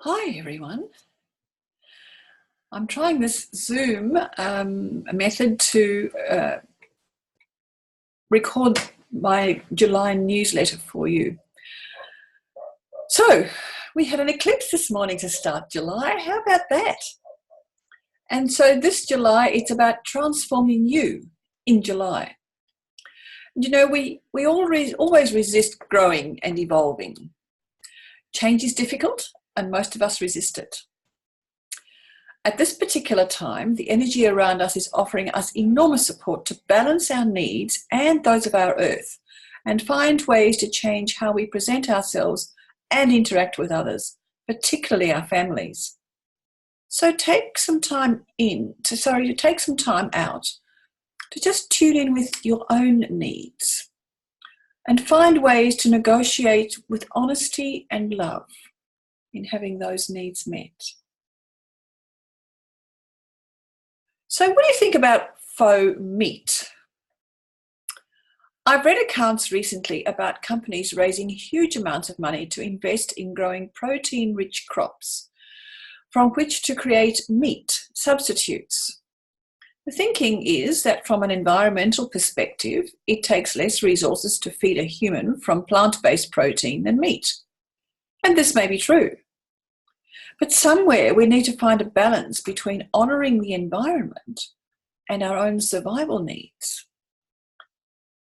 Hi everyone. I'm trying this Zoom method to record my July newsletter for you. So we had an eclipse this morning to start July. How about that? And so this July, it's about transforming you in July. You know, we always resist growing and evolving. Change is difficult and most of us resist it. At this particular time, the energy around us is offering us enormous support to balance our needs and those of our earth and find ways to change how we present ourselves and interact with others, particularly our families. So take some time out to just tune in with your own needs and find ways to negotiate with honesty and love in having those needs met. So what do you think about faux meat? I've read accounts recently about companies raising huge amounts of money to invest in growing protein-rich crops from which to create meat substitutes. The thinking is that from an environmental perspective, it takes less resources to feed a human from plant-based protein than meat. And this may be true. But somewhere we need to find a balance between honouring the environment and our own survival needs.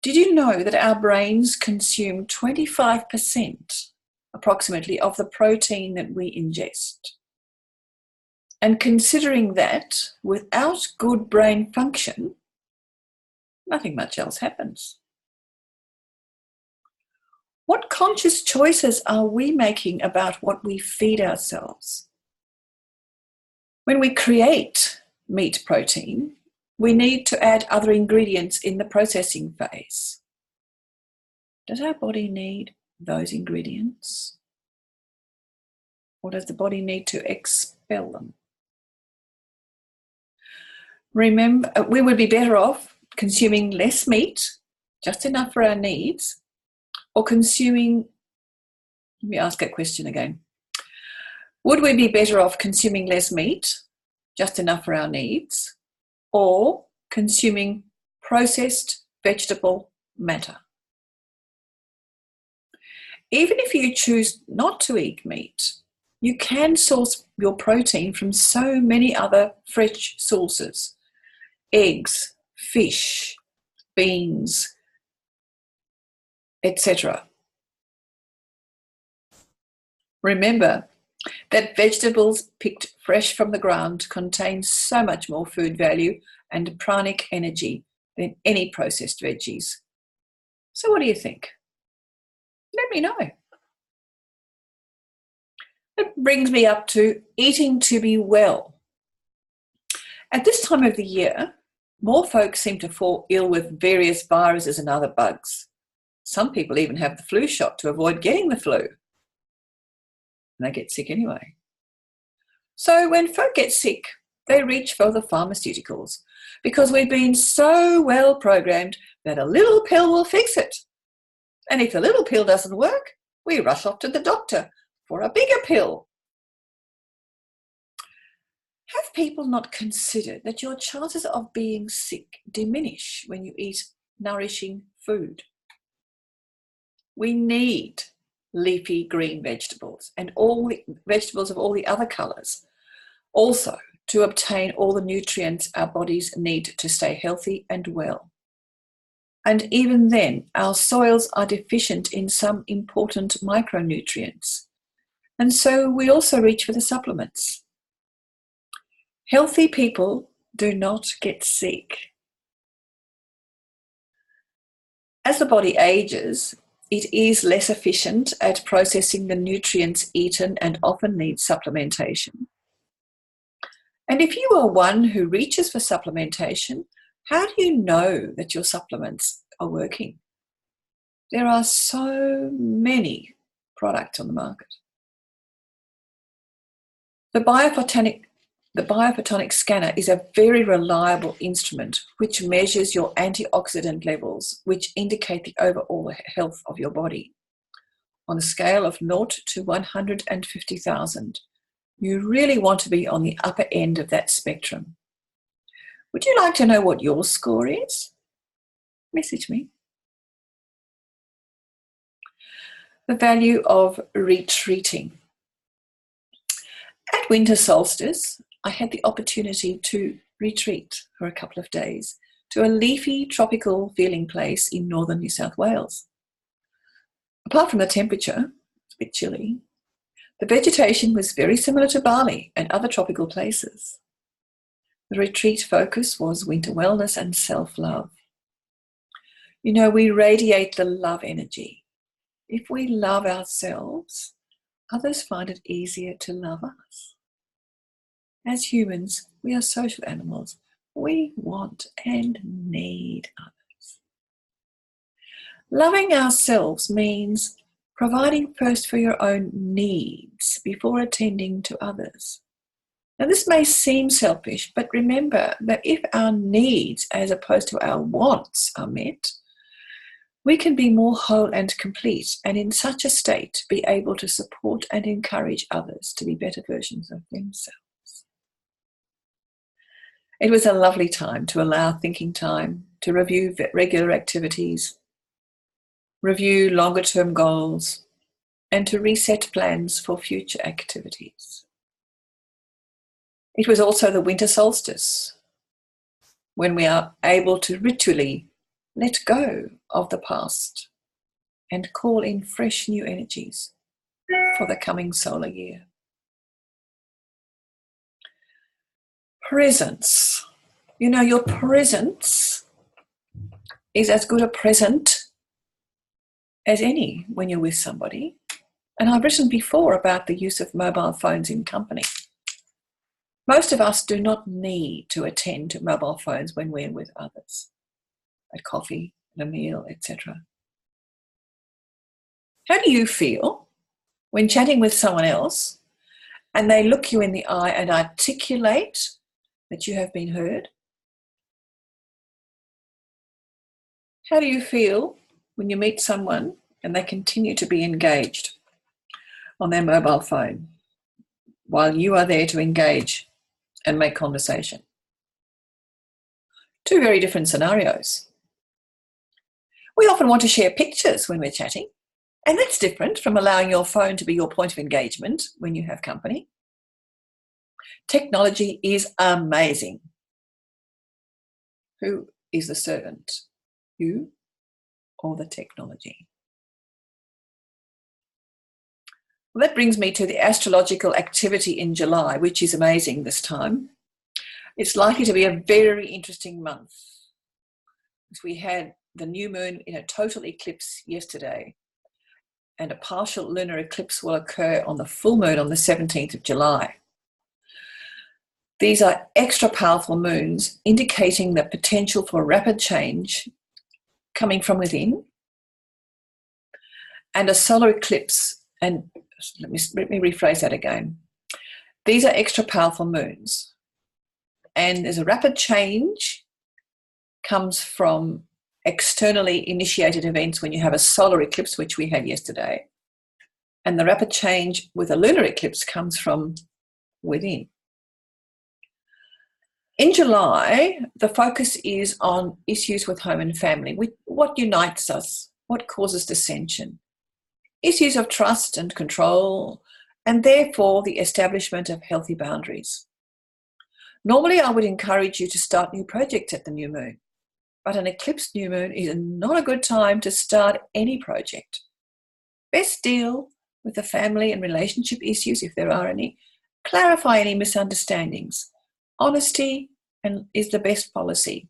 Did you know that our brains consume 25% approximately of the protein that we ingest? And considering that without good brain function, nothing much else happens. What conscious choices are we making about what we feed ourselves? When we create meat protein, we need to add other ingredients in the processing phase. Does our body need those ingredients? Or does the body need to expel them? Remember, we would be better off consuming less meat, just enough for our needs, or consuming, let me ask that question again. Would we be better off consuming less meat, just enough for our needs, or consuming processed vegetable matter? Even if you choose not to eat meat, you can source your protein from so many other fresh sources: eggs, fish, beans, etc. Remember that vegetables picked fresh from the ground contain so much more food value and pranic energy than any processed veggies. So what do you think? Let me know. It brings me up to eating to be well. At this time of the year, more folks seem to fall ill with various viruses and other bugs. Some people even have the flu shot to avoid getting the flu. And they get sick anyway. So when folk get sick, they reach for the pharmaceuticals because we've been so well programmed that a little pill will fix it. And if the little pill doesn't work, we rush off to the doctor for a bigger pill. Have people not considered that your chances of being sick diminish when you eat nourishing food? We need leafy green vegetables and all the vegetables of all the other colours also to obtain all the nutrients our bodies need to stay healthy and well. And even then, our soils are deficient in some important micronutrients. And so we also reach for the supplements. Healthy people do not get sick. As the body ages, it is less efficient at processing the nutrients eaten and often needs supplementation. And if you are one who reaches for supplementation, how do you know that your supplements are working? There are so many products on the market. The biophotonic scanner is a very reliable instrument which measures your antioxidant levels, which indicate the overall health of your body. On a scale of 0 to 150,000, You really want to be on the upper end of that spectrum. Would you like to know what your score is? Message me. The value of retreating. At winter solstice, I had the opportunity to retreat for a couple of days to a leafy, tropical feeling place in northern New South Wales. Apart from the temperature, it's a bit chilly, the vegetation was very similar to Bali and other tropical places. The retreat focus was winter wellness and self-love. You know, we radiate the love energy. If we love ourselves, others find it easier to love us. As humans, we are social animals. We want and need others. Loving ourselves means providing first for your own needs before attending to others. Now, this may seem selfish, but remember that if our needs as opposed to our wants are met, we can be more whole and complete, and in such a state be able to support and encourage others to be better versions of themselves. It was a lovely time to allow thinking time, to review regular activities, review longer-term goals, and to reset plans for future activities. It was also the winter solstice, when we are able to ritually let go of the past and call in fresh new energies for the coming solar year. Presence. You know, your presence is as good a present as any when you're with somebody. And I've written before about the use of mobile phones in company. Most of us do not need to attend to mobile phones when we're with others, at coffee, at a meal, etc. How do you feel when chatting with someone else and they look you in the eye and articulate that you have been heard? How do you feel when you meet someone and they continue to be engaged on their mobile phone while you are there to engage and make conversation? Two very different scenarios. We often want to share pictures when we're chatting, and that's different from allowing your phone to be your point of engagement when you have company. Technology is amazing. Who is the servant? You or the technology? Well, that brings me to the astrological activity in July, which is amazing this time. It's likely to be a very interesting month. We had the new moon in a total eclipse yesterday, and a partial lunar eclipse will occur on the full moon on the 17th of July. These are extra powerful moons, indicating the potential for rapid change coming from within, and a solar eclipse. And let me rephrase that again. These are extra powerful moons, and there's a rapid change comes from externally initiated events when you have a solar eclipse, which we had yesterday, and the rapid change with a lunar eclipse comes from within. In July, the focus is on issues with home and family, what unites us, what causes dissension, issues of trust and control, and therefore the establishment of healthy boundaries. Normally, I would encourage you to start new projects at the new moon, but an eclipsed new moon is not a good time to start any project. Best deal with the family and relationship issues if there are any, clarify any misunderstandings. Honesty is the best policy,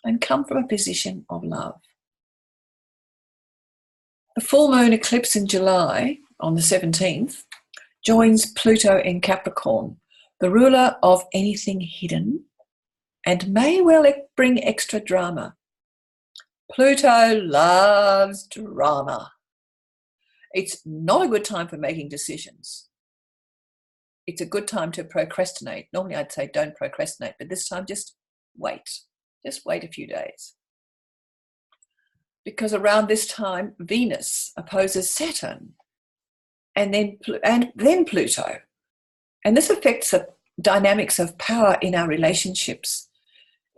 and come from a position of love. The full moon eclipse in July, on the 17th, joins Pluto in Capricorn, the ruler of anything hidden, and may well bring extra drama. Pluto loves drama. It's not a good time for making decisions. It's a good time to procrastinate. Normally I'd say don't procrastinate, but this time just wait. Just wait a few days. Because around this time, Venus opposes Saturn and then Pluto. And this affects the dynamics of power in our relationships,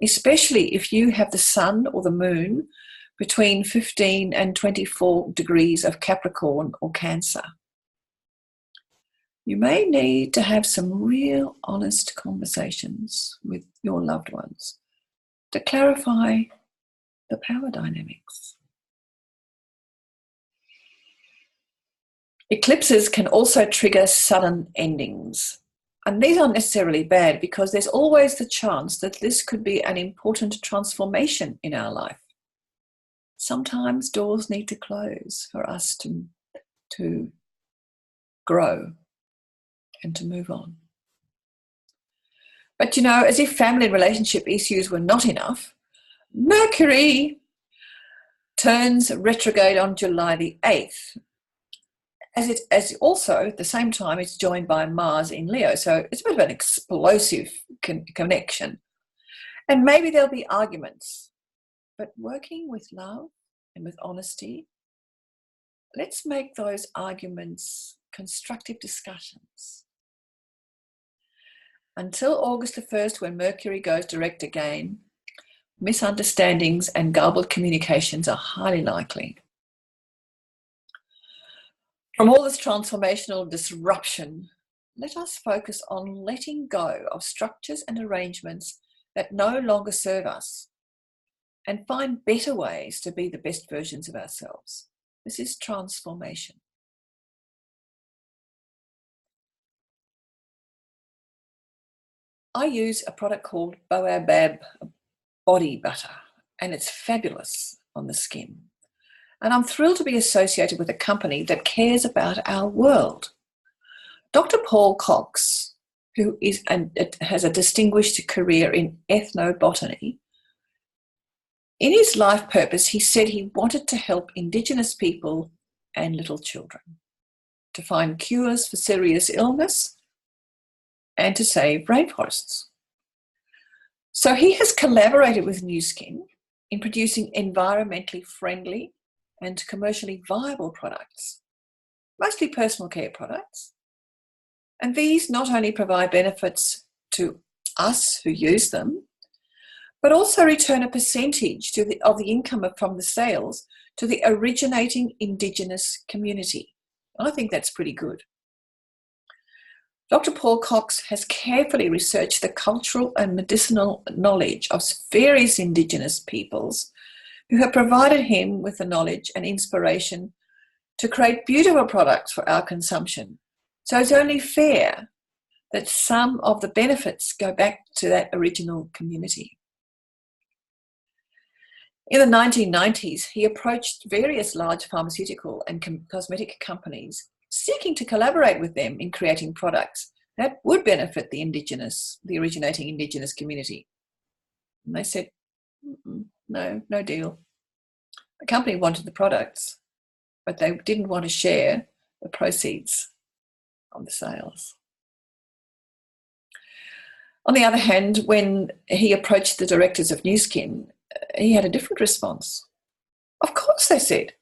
especially if you have the sun or the moon between 15 and 24 degrees of Capricorn or Cancer. You may need to have some real honest conversations with your loved ones to clarify the power dynamics. Eclipses can also trigger sudden endings. And these aren't necessarily bad because there's always the chance that this could be an important transformation in our life. Sometimes doors need to close for us to grow and to move on. But as if family and relationship issues were not enough, Mercury turns retrograde on July the 8th. As also, at the same time, it's joined by Mars in Leo. So it's a bit of an explosive connection. And maybe there'll be arguments. But working with love and with honesty, let's make those arguments constructive discussions. Until August the 1st, when Mercury goes direct again, misunderstandings and garbled communications are highly likely. From all this transformational disruption, let us focus on letting go of structures and arrangements that no longer serve us and find better ways to be the best versions of ourselves. This is transformation. I use a product called Baobab Body Butter, and it's fabulous on the skin. And I'm thrilled to be associated with a company that cares about our world. Dr. Paul Cox, who has a distinguished career in ethnobotany, in his life purpose, he said he wanted to help Indigenous people and little children to find cures for serious illness and to save rainforests. So he has collaborated with Nu Skin in producing environmentally friendly and commercially viable products, mostly personal care products. And these not only provide benefits to us who use them, but also return a percentage of the income from the sales to the originating Indigenous community. I think that's pretty good. Dr. Paul Cox has carefully researched the cultural and medicinal knowledge of various Indigenous peoples who have provided him with the knowledge and inspiration to create beautiful products for our consumption. So it's only fair that some of the benefits go back to that original community. In the 1990s, he approached various large pharmaceutical and cosmetic companies seeking to collaborate with them in creating products that would benefit the originating Indigenous community. And they said, no deal. The company wanted the products, but they didn't want to share the proceeds of the sales. On the other hand, when he approached the directors of Nu Skin, he had a different response. Of course, they said.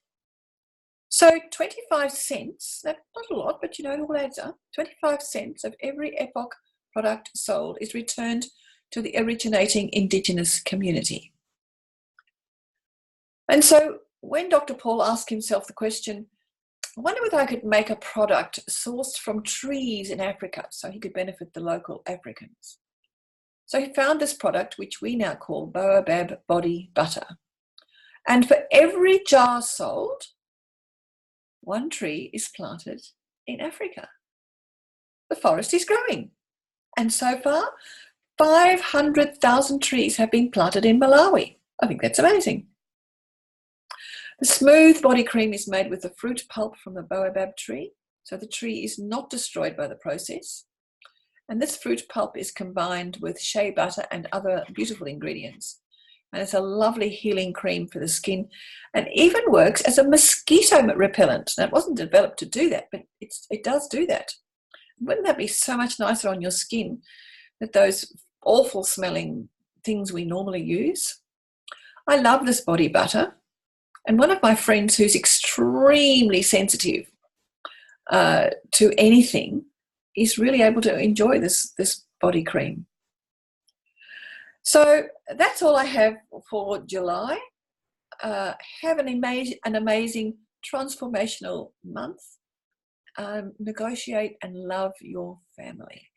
So 25 cents, that's not a lot, but it all adds up. 25 cents of every Epoch product sold is returned to the originating Indigenous community. And so when Dr. Paul asked himself the question, I wonder whether I could make a product sourced from trees in Africa so he could benefit the local Africans. So he found this product, which we now call Baobab Body Butter. And for every jar sold, one tree is planted in Africa. The forest is growing. And so far, 500,000 trees have been planted in Malawi. I think that's amazing. The smooth body cream is made with the fruit pulp from the baobab tree, so the tree is not destroyed by the process. And this fruit pulp is combined with shea butter and other beautiful ingredients. And it's a lovely healing cream for the skin and even works as a mosquito repellent. Now, it wasn't developed to do that, but it does do that. Wouldn't that be so much nicer on your skin than those awful smelling things we normally use? I love this body butter. And one of my friends who's extremely sensitive to anything is really able to enjoy this body cream. So that's all I have for July. Have an amazing transformational month. Negotiate and love your family.